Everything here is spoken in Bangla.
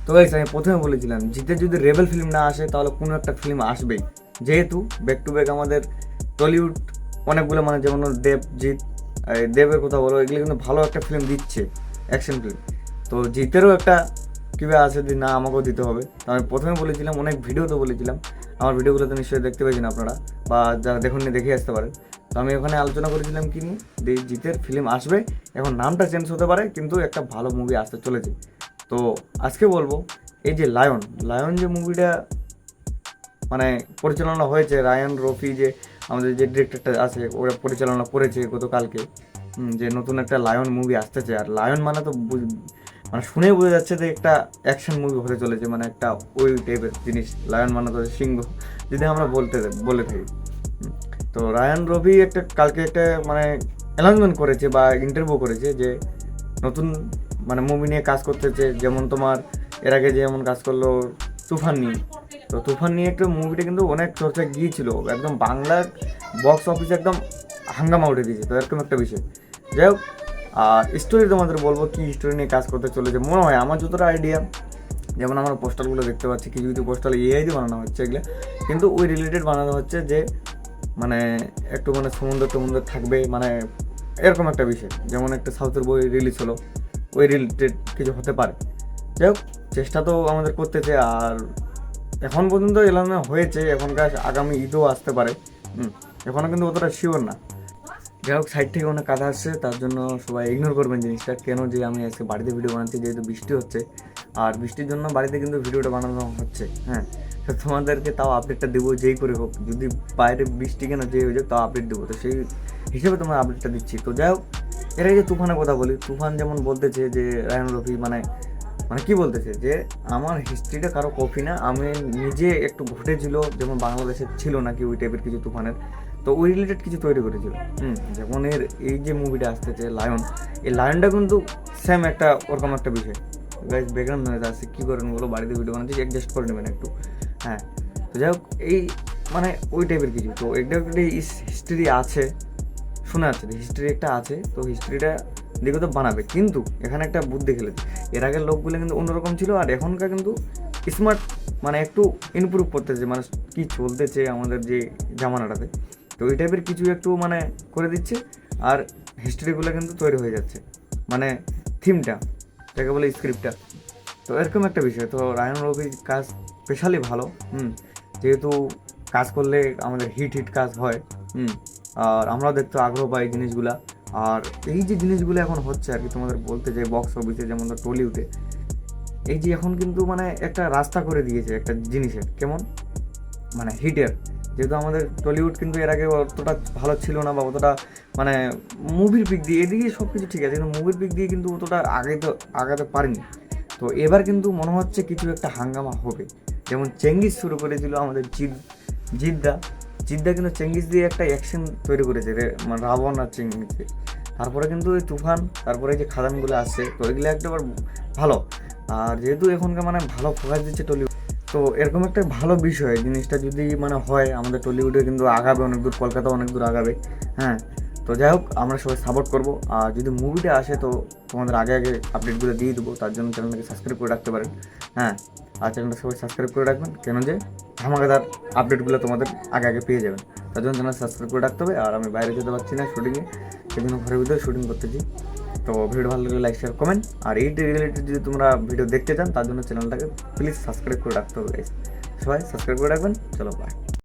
তো গাইস আমি প্রথমে বলেছিলাম জিতের যদি রেবেল ফিল্ম না আসে তাহলে কোনো একটা ফিল্ম আসবেই, যেহেতু ব্যাক টু ব্যাক আমাদের টলিউড অনেকগুলো মানে যেমন দেব জিৎ, এই দেবের কথা বলো, এগুলো কিন্তু ভালো একটা ফিল্ম দিচ্ছে, অ্যাকশন ফিল্ম। তো জিতেরও একটা কীভাবে আছে যে না আমাকেও দিতে হবে। তো আমি প্রথমে বলেছিলাম, অনেক ভিডিওতে বলেছিলাম, আমার ভিডিওগুলো তো নিশ্চয়ই দেখতে পেয়েছেন আপনারা, বা যারা দেখুননি দেখে আসতে পারেন। তো আমি ওখানে আলোচনা করেছিলাম কি নিয়ে, যে জিতের ফিল্ম আসবে, এখন নামটা চেঞ্জ হতে পারে কিন্তু একটা ভালো মুভি আসতে চলেছে। তো আজকে বলবো এই যে লায়ন, লায়ন যে মুভিটা মানে পরিচালনা হয়েছে, রায়ান রফি যে আমাদের যে ডিরেক্টরটা আছে ওরা পরিচালনা করেছে গতকালকে, যে নতুন একটা লায়ন মুভি আসতেছে। আর লায়ন মানে তো মানে শুনে বোঝা যাচ্ছে যে একটা অ্যাকশন মুভি হতে চলেছে, মানে একটা ওই টাইপের জিনিস। লায়ন মানে তো সিংহ যদি আমরা বলে থাকি। তো রায়ান রফি একটা কালকে একটা মানে অ্যানাউন্সমেন্ট করেছে বা ইন্টারভিউ করেছে যে নতুন মানে মুভি নিয়ে কাজ করতেছে। যেমন তোমার এর আগে যেমন কাজ করলো তুফান নিয়ে, তো তুফান নিয়ে একটা মুভিটা কিন্তু অনেক চর্চা গিয়েছিল, একদম বাংলার বক্স অফিসে একদম হাঙ্গামা উঠে দিয়েছে। তো এরকম একটা বিষয়। যাই হোক, আর স্টোরি তোমাদের বলবো কি স্টোরি নিয়ে কাজ করতে চলেছে। মনে হয় আমার যতটা আইডিয়া, যেমন আমরা পোস্টারগুলো দেখতে পাচ্ছি, কিছু কিছু পোস্টার এআই দিয়ে বানানো হচ্ছে এগুলো, কিন্তু ওই রিলেটেড বানানো হচ্ছে যে মানে একটু মানে সমুদ্র থাকবে, মানে এরকম একটা বিষয়। যেমন একটা সাউথের বই রিলিজ হলো, ওই রিলেটেড কিছু হতে পারে। যাই হোক, চেষ্টা তো আমাদের করতেছে। আর এখন পর্যন্ত এলানো হয়েছে, এখনকার আগামী ঈদও আসতে পারে। এখনও কিন্তু অতটা শিওর না। যাই হোক, সাইড থেকে অনেক কাজ আসছে, তার জন্য সবাই ইগনোর করবেন জিনিসটা। কেন যে আমি আজকে বাড়িতে ভিডিও বানাচ্ছি, যেহেতু বৃষ্টি হচ্ছে, আর বৃষ্টির জন্য বাড়িতে কিন্তু ভিডিওটা বানানো হচ্ছে। হ্যাঁ, তো তোমাদেরকে তাও আপডেটটা দেবো যেই করে হোক, যদি বাইরে বৃষ্টি কেন যে হয়ে যাক তাও আপডেট দেবো। তো সেই হিসেবে তোমার আপডেটটা দিচ্ছি। তো যাই হোক, এর আগে তুফানের কথা বলি। তুফান যেমন বলতেছে যে রায়ন রফি মানে মানে কি বলতেছে যে আমার হিস্ট্রিটা কারো কপি না, আমি নিজে একটু ঘটেছিল, যেমন বাংলাদেশে ছিল নাকি ওই টাইপের কিছু তুফানের, তো ওই রিলেটেড কিছু তৈরি করেছিল। যেমন এর এই যে মুভিটা আসতেছে লায়ন, এই লায়নটা কিন্তু সেম একটা ওরকম একটা বিষয়। গাইজ ব্যাকগ্রাউন্ড নয়েজ আছে, কী করেন বলো, বাড়িতে ভিডিও বানাচ্ছি, অ্যাডজাস্ট করে নেবেন একটু। হ্যাঁ, তো যাই হোক, এই মানে ওই টাইপের কিছু। তো একটা হিস্ট্রি আছে, শোনা যাচ্ছে হিস্ট্রি একটা আছে। তো হিস্ট্রিটা দিকে তো বানাবে, কিন্তু এখানে একটা বুদ্ধি খেলেছে। এর আগের লোকগুলো কিন্তু অন্যরকম ছিল, আর এখনকার কিন্তু স্মার্ট, মানে একটু ইমপ্রুভ করতেছে, মানে কী চলতেছে আমাদের যে জামানাটাতে। তো এই টাইপের কিছু একটু মানে করে দিচ্ছে, আর হিস্ট্রিগুলো কিন্তু তৈরি হয়ে যাচ্ছে, মানে থিমটা যাকে বলে স্ক্রিপ্টটা। তো এরকম একটা বিষয়। তো রায়ন রবির কাজ স্পেশালি ভালো। যেহেতু কাজ করলে আমাদের হিট কাজ হয়। আর আমরাও দেখতে আগ্রহ পাই জিনিসগুলা। আর এই যে জিনিসগুলো এখন হচ্ছে আর কি, তোমাদের বলতে যাই, বক্স অফিসে যেমন টলিউডে এই যে এখন কিন্তু মানে একটা রাস্তা করে দিয়েছে একটা জিনিসের, কেমন মানে হিটের। যেহেতু আমাদের টলিউড কিন্তু এর আগে অতটা ভালো ছিল না, বা অতটা মানে মুভির পিক দিয়ে এদিকে সব কিছু ঠিক আছে, কিন্তু মুভির পিক দিয়ে কিন্তু অতটা আগাতে পারেনি। তো এবার কিন্তু মনে হচ্ছে কিছু একটা হাঙ্গামা হবে। যেমন চেঙ্গিস শুরু করেছিল আমাদের জিদ্দা জিদ্দা কিন্তু চেঙ্গিস দিয়ে একটা অ্যাকশন তৈরি করেছে মানে রাবণ আর চেঙ্গিসকে। তারপরে কিন্তু ওই তুফান, তারপরে যে খাদানগুলো আসছে, তো এগুলো একটাবার ভালো। আর যেহেতু এখনকার মানে ভালো ফোকাস দিচ্ছে টলিউড, তো এরকম একটা ভালো বিষয়। জিনিসটা যদি মানে হয়, আমাদের টলিউডে কিন্তু আগাবে অনেক দূর, কলকাতা অনেক দূর আগাবে। হ্যাঁ, তো যাই হোক, আমরা সবাই সাপোর্ট করবো। আর যদি মুভিটা আসে তো তোমাদের আগে আগে আপডেটগুলো দিয়ে দেবো, তার জন্য চ্যানেলটাকে সাবস্ক্রাইব করে রাখতে পারেন। হ্যাঁ, আর চ্যানেলটা সবাই সাবস্ক্রাইব করে রাখবেন, কেন যে ধামাকাদার আপডেটগুলো তোমাদের আগে আগে পেয়ে যাবেন। তার জন্য চ্যানেল সাবস্ক্রাইব করে রাখতে হবে। আর আমি বাইরে যেতে পারছি না শুটিংয়ে, সেজন্য ঘরের ভিতরে শুটিং করতেছি। তো ভিডিও ভালো লাগলে লাইক শেয়ার কমেন্ট। আর এই রিলেটেড যদি তোমরা ভিডিও দেখতে চান, তার জন্য চ্যানেলটাকে প্লিজ সাবস্ক্রাইব করে রাখতে হবে। সবাই সাবস্ক্রাইব করে রাখবেন। চলো বাই।